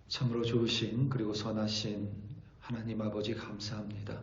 참으로 좋으신 그리고 선하신 하나님 아버지 감사합니다.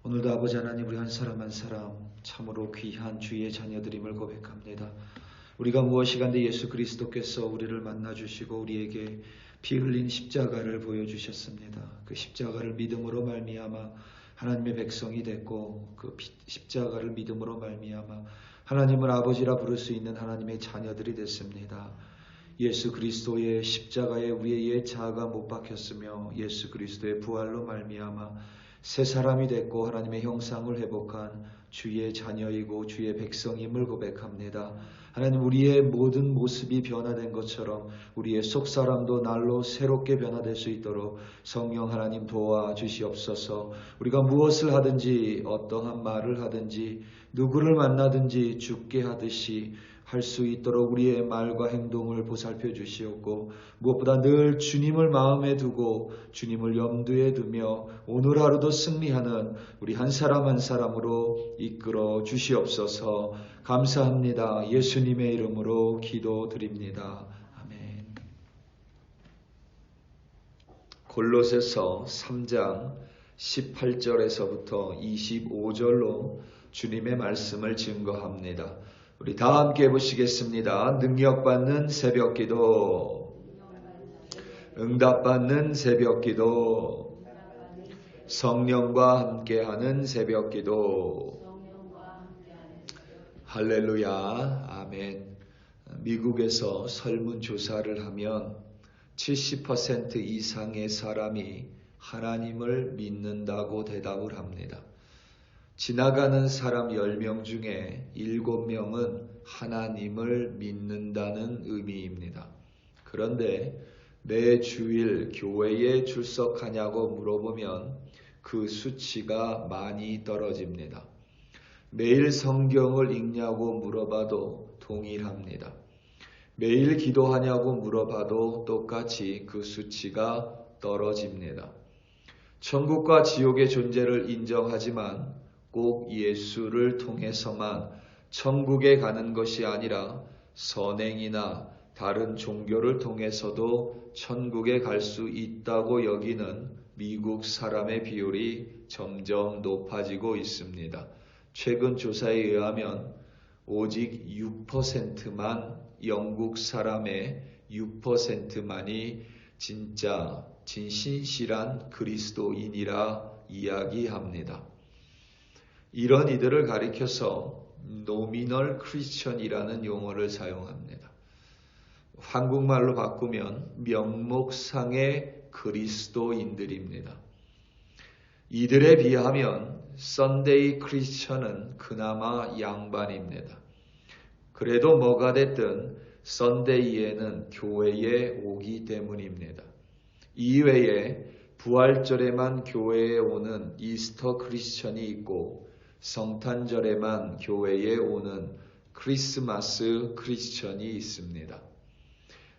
오늘도 아버지 하나님 우리 한 사람 한 사람 참으로 귀한 주의 자녀들임을 고백합니다. 우리가 무엇이간데 예수 그리스도께서 우리를 만나주시고 우리에게 피 흘린 십자가를 보여주셨습니다. 그 십자가를 믿음으로 말미암아 하나님의 백성이 됐고 그 십자가를 믿음으로 말미암아 하나님을 아버지라 부를 수 있는 하나님의 자녀들이 됐습니다. 예수 그리스도의 십자가에 우리의 옛 자아가 못 박혔으며 예수 그리스도의 부활로 말미암아 새 사람이 됐고 하나님의 형상을 회복한 주의 자녀이고 주의 백성임을 고백합니다. 하나님 우리의 모든 모습이 변화된 것처럼 우리의 속사람도 날로 새롭게 변화될 수 있도록 성령 하나님 도와주시옵소서. 우리가 무엇을 하든지 어떠한 말을 하든지 누구를 만나든지 죽게 하듯이 할 수 있도록 우리의 말과 행동을 보살펴 주시옵고 무엇보다 늘 주님을 마음에 두고 주님을 염두에 두며 오늘 하루도 승리하는 우리 한 사람 한 사람으로 이끌어 주시옵소서. 감사합니다. 예수님의 이름으로 기도드립니다. 아멘. 골로새서 3장 18절에서부터 25절로 주님의 말씀을 증거합니다. 우리 다 함께 보시겠습니다. 능력받는 새벽기도, 응답받는 새벽기도, 성령과 함께하는 새벽기도. 할렐루야, 아멘. 미국에서 설문조사를 하면 70% 이상의 사람이 하나님을 믿는다고 대답을 합니다. 지나가는 사람 10명 중에 7명은 하나님을 믿는다는 의미입니다. 그런데 매 주일 교회에 출석하냐고 물어보면 그 수치가 많이 떨어집니다. 매일 성경을 읽냐고 물어봐도 동일합니다. 매일 기도하냐고 물어봐도 똑같이 그 수치가 떨어집니다. 천국과 지옥의 존재를 인정하지만 꼭 예수를 통해서만 천국에 가는 것이 아니라 선행이나 다른 종교를 통해서도 천국에 갈 수 있다고 여기는 미국 사람의 비율이 점점 높아지고 있습니다. 최근 조사에 의하면 오직 6%만 영국 사람의 6%만이 진짜 진실한 그리스도인이라 이야기합니다. 이런 이들을 가리켜서 노미널 크리스천이라는 용어를 사용합니다. 한국말로 바꾸면 명목상의 그리스도인들입니다. 이들에 비하면 썬데이 크리스천은 그나마 양반입니다. 그래도 뭐가 됐든 썬데이에는 교회에 오기 때문입니다. 이외에 부활절에만 교회에 오는 이스터 크리스천이 있고 성탄절에만 교회에 오는 크리스마스 크리스천이 있습니다.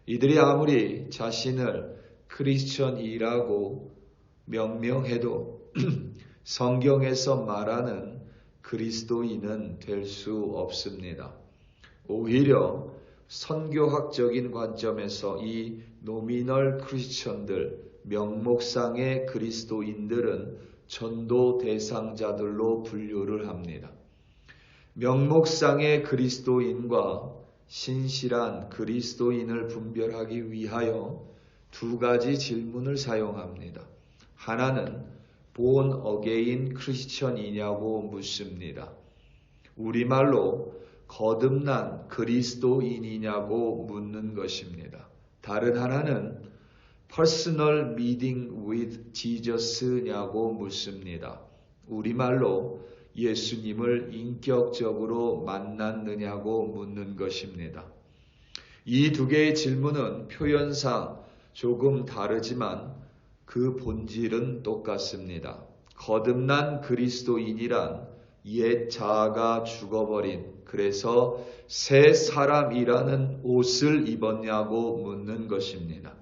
이들이 아무리 자신을 크리스천이라고 명명해도 성경에서 말하는 그리스도인은 될 수 없습니다. 오히려 선교학적인 관점에서 이 노미널 크리스천들, 명목상의 그리스도인들은 전도 대상자들로 분류를 합니다. 명목상의 그리스도인과 신실한 그리스도인을 분별하기 위하여 두 가지 질문을 사용합니다. 하나는 born again 크리스천이냐고 묻습니다. 우리말로 거듭난 그리스도인이냐고 묻는 것입니다. 다른 하나는 personal meeting with Jesus냐고 묻습니다. 우리말로 예수님을 인격적으로 만났느냐고 묻는 것입니다. 이 두 개의 질문은 표현상 조금 다르지만 그 본질은 똑같습니다. 거듭난 그리스도인이란 옛 자아가 죽어버린, 그래서 새 사람이라는 옷을 입었냐고 묻는 것입니다.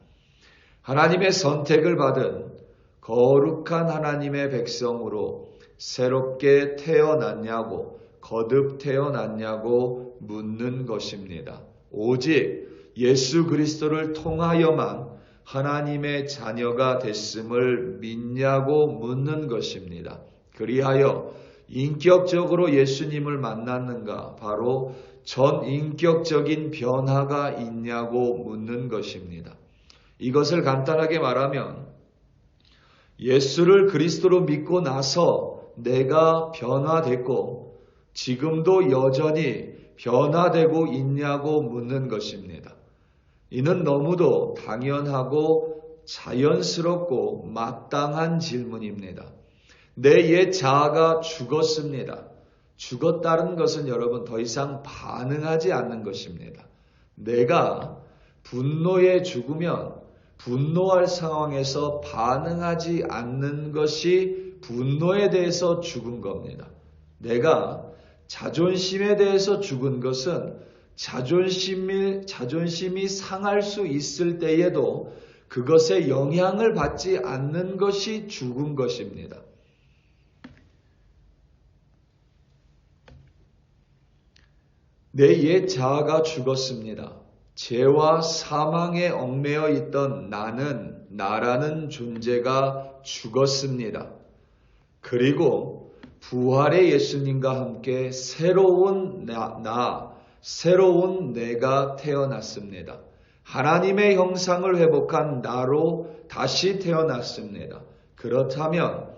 하나님의 선택을 받은 거룩한 하나님의 백성으로 새롭게 태어났냐고, 거듭 태어났냐고 묻는 것입니다. 오직 예수 그리스도를 통하여만 하나님의 자녀가 됐음을 믿냐고 묻는 것입니다. 그리하여 인격적으로 예수님을 만났는가? 바로 전인격적인 변화가 있냐고 묻는 것입니다. 이것을 간단하게 말하면 예수를 그리스도로 믿고 나서 내가 변화됐고 지금도 여전히 변화되고 있냐고 묻는 것입니다. 이는 너무도 당연하고 자연스럽고 마땅한 질문입니다. 내 옛 자아가 죽었습니다. 죽었다는 것은 여러분 더 이상 반응하지 않는 것입니다. 내가 분노에 죽으면 분노할 상황에서 반응하지 않는 것이 분노에 대해서 죽은 겁니다. 내가 자존심에 대해서 죽은 것은 자존심이 상할 수 있을 때에도 그것에 영향을 받지 않는 것이 죽은 것입니다. 내 옛 자아가 죽었습니다. 죄와 사망에 얽매여 있던 나라는 존재가 죽었습니다. 그리고 부활의 예수님과 함께 새로운 새로운 내가 태어났습니다. 하나님의 형상을 회복한 나로 다시 태어났습니다. 그렇다면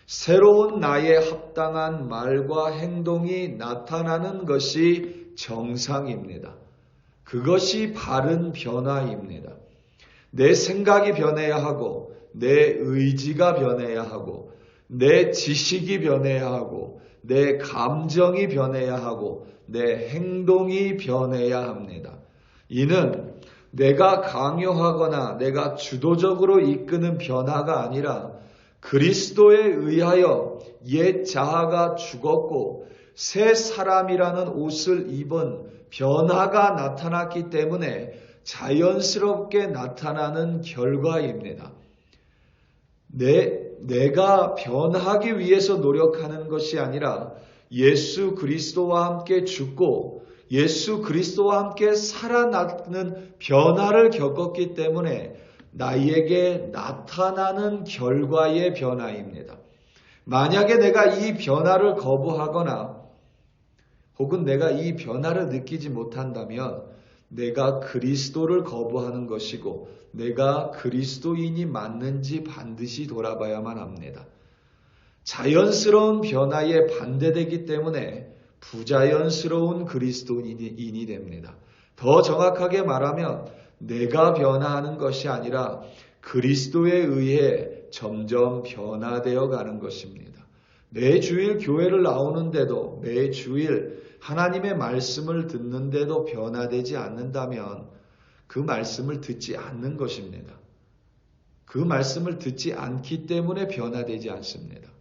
새로운 나에 합당한 말과 행동이 나타나는 것이 정상입니다. 그것이 바른 변화입니다. 내 생각이 변해야 하고 내 의지가 변해야 하고 내 지식이 변해야 하고 내 감정이 변해야 하고 내 행동이 변해야 합니다. 이는 내가 강요하거나 내가 주도적으로 이끄는 변화가 아니라 그리스도에 의하여 옛 자아가 죽었고 새 사람이라는 옷을 입은 변화가 나타났기 때문에 자연스럽게 나타나는 결과입니다. 내가 변하기 위해서 노력하는 것이 아니라 예수 그리스도와 함께 죽고 예수 그리스도와 함께 살아나는 변화를 겪었기 때문에 나에게 나타나는 결과의 변화입니다. 만약에 내가 이 변화를 거부하거나 혹은 내가 이 변화를 느끼지 못한다면 내가 그리스도를 거부하는 것이고 내가 그리스도인이 맞는지 반드시 돌아봐야만 합니다. 자연스러운 변화에 반대되기 때문에 부자연스러운 그리스도인이 됩니다. 더 정확하게 말하면 내가 변화하는 것이 아니라 그리스도에 의해 점점 변화되어 가는 것입니다. 매주일 교회를 나오는데도 매주일 하나님의 말씀을 듣는데도 변화되지 않는다면 그 말씀을 듣지 않는 것입니다. 그 말씀을 듣지 않기 때문에 변화되지 않습니다.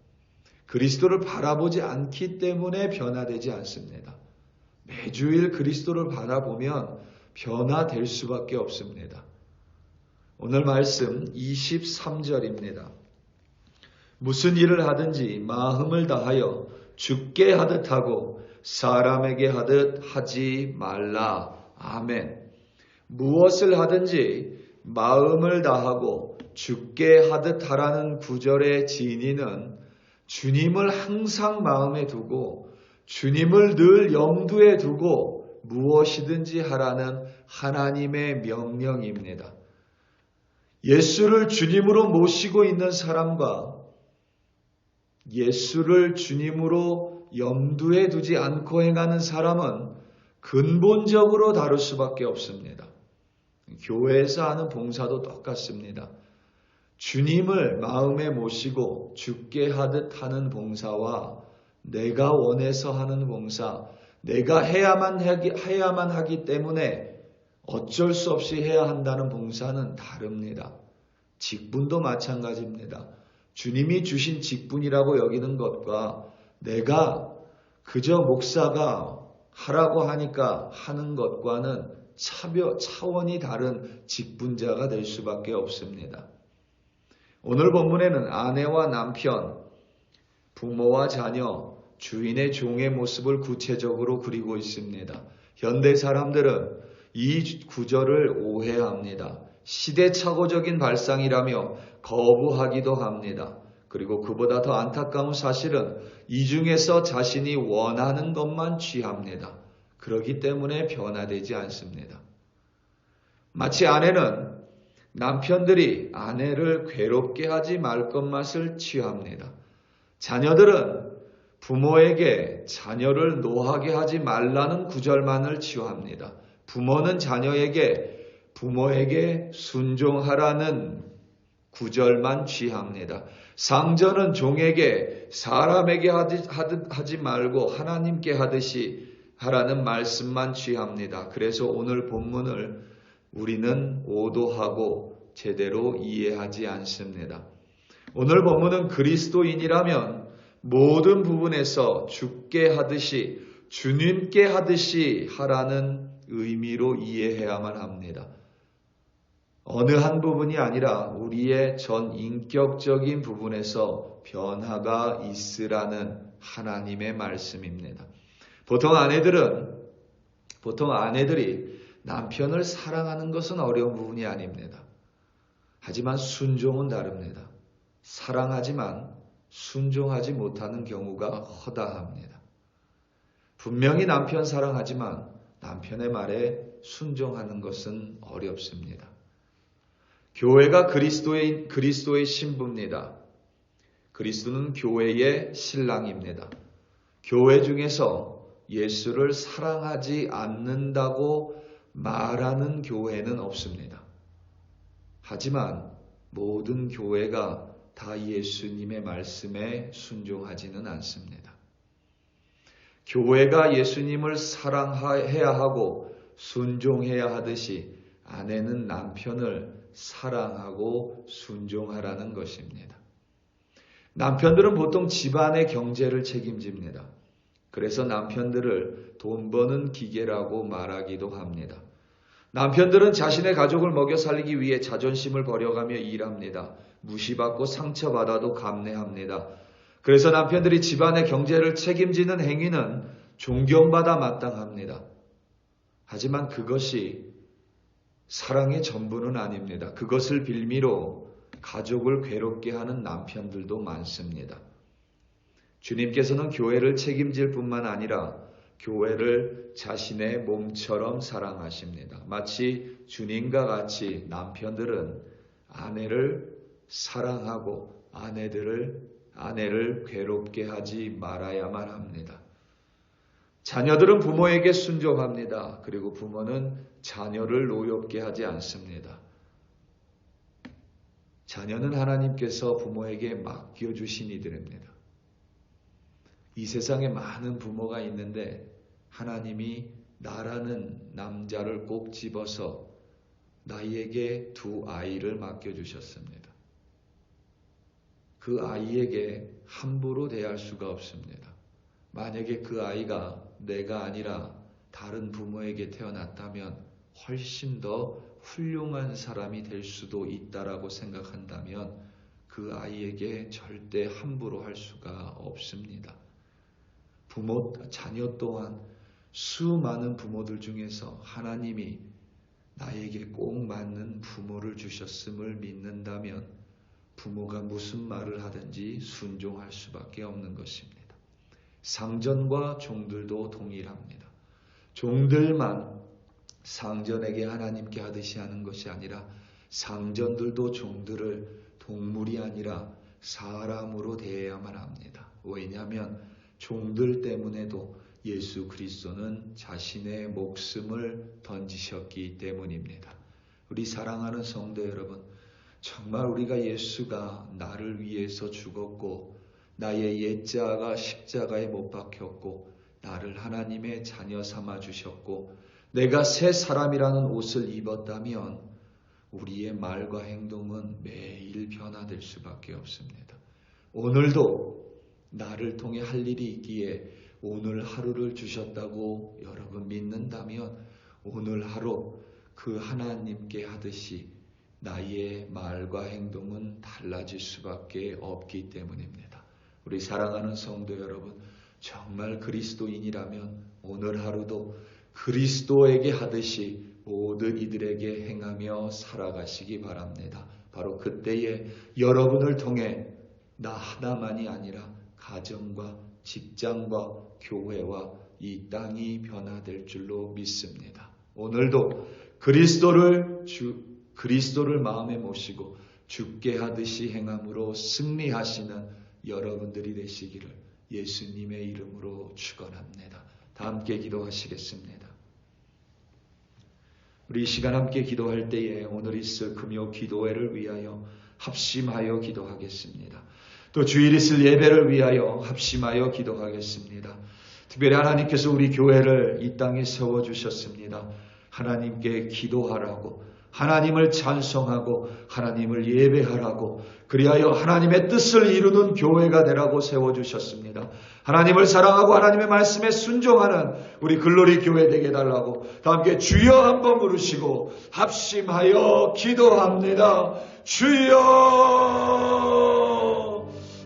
그리스도를 바라보지 않기 때문에 변화되지 않습니다. 매주일 그리스도를 바라보면 변화될 수밖에 없습니다. 오늘 말씀 23절입니다. 무슨 일을 하든지 마음을 다하여 주께 하듯 하고 사람에게 하듯 하지 말라. 아멘. 무엇을 하든지 마음을 다하고 주께 하듯 하라는 구절의 진의는 주님을 항상 마음에 두고 주님을 늘 염두에 두고 무엇이든지 하라는 하나님의 명령입니다. 예수를 주님으로 모시고 있는 사람과 예수를 주님으로 염두에 두지 않고 행하는 사람은 근본적으로 다를 수밖에 없습니다. 교회에서 하는 봉사도 똑같습니다. 주님을 마음에 모시고 주께 하듯 하는 봉사와 내가 원해서 하는 봉사, 내가 해야만 하기 때문에 어쩔 수 없이 해야 한다는 봉사는 다릅니다. 직분도 마찬가지입니다. 주님이 주신 직분이라고 여기는 것과 내가 그저 목사가 하라고 하니까 하는 것과는 차원이 다른 직분자가 될 수밖에 없습니다. 오늘 본문에는 아내와 남편, 부모와 자녀, 주인의 종의 모습을 구체적으로 그리고 있습니다. 현대 사람들은 이 구절을 오해합니다. 시대착오적인 발상이라며 거부하기도 합니다. 그리고 그보다 더 안타까운 사실은 이 중에서 자신이 원하는 것만 취합니다. 그렇기 때문에 변화되지 않습니다. 마치 아내는 남편들이 아내를 괴롭게 하지 말 것만을 취합니다. 자녀들은 부모에게 자녀를 노하게 하지 말라는 구절만을 취합니다. 부모는 자녀에게 부모에게 순종하라는 구절만 취합니다. 상전은 종에게 사람에게 하지 말고 하나님께 하듯이 하라는 말씀만 취합니다. 그래서 오늘 본문을 우리는 오도하고 제대로 이해하지 않습니다. 오늘 본문은 그리스도인이라면 모든 부분에서 주께 하듯이 주님께 하듯이 하라는 의미로 이해해야만 합니다. 어느 한 부분이 아니라 우리의 전 인격적인 부분에서 변화가 있으라는 하나님의 말씀입니다. 보통 아내들이 남편을 사랑하는 것은 어려운 부분이 아닙니다. 하지만 순종은 다릅니다. 사랑하지만 순종하지 못하는 경우가 허다합니다. 분명히 남편 사랑하지만 남편의 말에 순종하는 것은 어렵습니다. 교회가 그리스도의 신부입니다. 그리스도는 교회의 신랑입니다. 교회 중에서 예수를 사랑하지 않는다고 말하는 교회는 없습니다. 하지만 모든 교회가 다 예수님의 말씀에 순종하지는 않습니다. 교회가 예수님을 사랑해야 하고 순종해야 하듯이 아내는 남편을 사랑하고 순종하라는 것입니다. 남편들은 보통 집안의 경제를 책임집니다. 그래서 남편들을 돈 버는 기계라고 말하기도 합니다. 남편들은 자신의 가족을 먹여 살리기 위해 자존심을 버려가며 일합니다. 무시받고 상처받아도 감내합니다. 그래서 남편들이 집안의 경제를 책임지는 행위는 존경받아 마땅합니다. 하지만 그것이 사랑의 전부는 아닙니다. 그것을 빌미로 가족을 괴롭게 하는 남편들도 많습니다. 주님께서는 교회를 책임질 뿐만 아니라 교회를 자신의 몸처럼 사랑하십니다. 마치 주님과 같이 남편들은 아내를 사랑하고 아내를 괴롭게 하지 말아야만 합니다. 자녀들은 부모에게 순종합니다. 그리고 부모는 자녀를 노엽게 하지 않습니다. 자녀는 하나님께서 부모에게 맡겨주신 이들입니다. 이 세상에 많은 부모가 있는데 하나님이 나라는 남자를 꼭 집어서 나에게 두 아이를 맡겨주셨습니다. 그 아이에게 함부로 대할 수가 없습니다. 만약에 그 아이가 내가 아니라 다른 부모에게 태어났다면 훨씬 더 훌륭한 사람이 될 수도 있다라고 생각한다면 그 아이에게 절대 함부로 할 수가 없습니다. 자녀 또한 수많은 부모들 중에서 하나님이 나에게 꼭 맞는 부모를 주셨음을 믿는다면 부모가 무슨 말을 하든지 순종할 수밖에 없는 것입니다. 상전과 종들도 동일합니다. 종들만 상전에게 하나님께 하듯이 하는 것이 아니라 상전들도 종들을 동물이 아니라 사람으로 대해야만 합니다. 왜냐하면 종들 때문에도 예수 그리스도는 자신의 목숨을 던지셨기 때문입니다. 우리 사랑하는 성도 여러분, 정말 우리가 예수가 나를 위해서 죽었고 나의 옛자가 십자가에 못 박혔고 나를 하나님의 자녀 삼아 주셨고 내가 새 사람이라는 옷을 입었다면 우리의 말과 행동은 매일 변화될 수밖에 없습니다. 오늘도 나를 통해 할 일이 있기에 오늘 하루를 주셨다고 여러분 믿는다면 오늘 하루 그 하나님께 하듯이 나의 말과 행동은 달라질 수밖에 없기 때문입니다. 우리 사랑하는 성도 여러분, 정말 그리스도인이라면 오늘 하루도 그리스도에게 하듯이 모든 이들에게 행하며 살아가시기 바랍니다. 바로 그때에 여러분을 통해 나 하나만이 아니라 가정과 직장과 교회와 이 땅이 변화될 줄로 믿습니다. 오늘도 그리스도를 마음에 모시고 죽게 하듯이 행함으로 승리하시는 여러분들이 되시기를 예수님의 이름으로 축원합니다. 다 함께 기도하시겠습니다. 우리 이 시간 함께 기도할 때에 오늘 있을 금요 기도회를 위하여 합심하여 기도하겠습니다. 또 주일 있을 예배를 위하여 합심하여 기도하겠습니다. 특별히 하나님께서 우리 교회를 이 땅에 세워주셨습니다. 하나님께 기도하라고, 하나님을 찬송하고 하나님을 예배하라고, 그리하여 하나님의 뜻을 이루는 교회가 되라고 세워주셨습니다. 하나님을 사랑하고 하나님의 말씀에 순종하는 우리 글로리 교회 되게 해달라고 다 함께 주여 한번 부르시고 합심하여 기도합니다. 주여,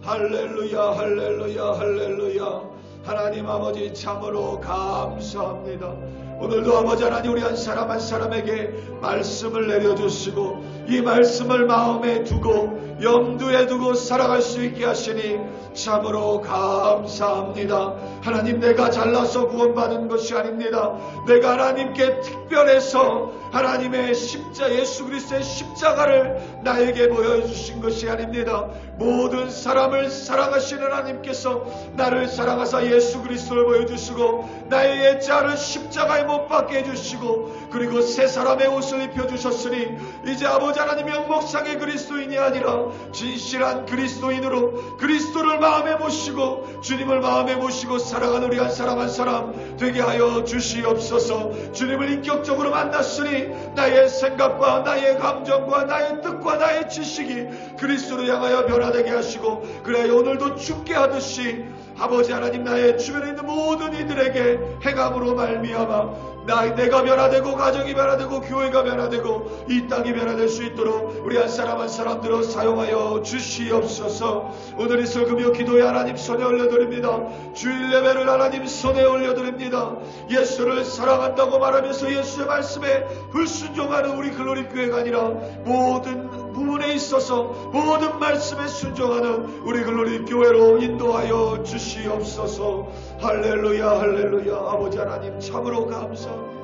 할렐루야, 할렐루야, 할렐루야. 하나님 아버지 참으로 감사합니다. 오늘도 아버지 하나님 우리 한 사람 한 사람에게 말씀을 내려주시고 이 말씀을 마음에 두고 염두에 두고 살아갈 수 있게 하시니 참으로 감사합니다. 하나님, 내가 잘나서 구원받은 것이 아닙니다. 내가 하나님께 특별해서 하나님의 예수 그리스도의 십자가를 나에게 보여주신 것이 아닙니다. 모든 사람을 사랑하시는 하나님께서 나를 사랑하사 예수 그리스도를 보여주시고 나의 옛자를 십자가에 못 박게 해주시고 그리고 새 사람의 옷을 입혀주셨으니 이제 아버지 하나님 영목상의 그리스도인이 아니라 진실한 그리스도인으로 그리스도를 마음에 모시고 주님을 마음에 모시고 살아가는 우리 한 사람 한 사람 되게 하여 주시옵소서. 주님을 인격적으로 만났으니 나의 생각과 나의 감정과 나의 뜻과 나의 지식이 그리스도를 향하여 변화되게 하시고 그래야 오늘도 죽게 하듯이 아버지 하나님 나의 주변에 있는 모든 이들에게 행함으로 말미암아 내가 변화되고 가정이 변화되고 교회가 변화되고 이 땅이 변화될 수 있도록 우리 한 사람 한 사람들을 사용하여 주시옵소서. 오늘 있을 금요 기도에 하나님 손에 올려드립니다. 주일 예배를 하나님 손에 올려드립니다. 예수를 사랑한다고 말하면서 예수의 말씀에 불순종하는 우리 글로리 교회가 아니라 모든 부분에 있어서 모든 말씀에 순종하는 우리 글로리 교회로 인도하여 주시옵소서. 할렐루야, 할렐루야. 아버지 하나님 참으로 감사합니다.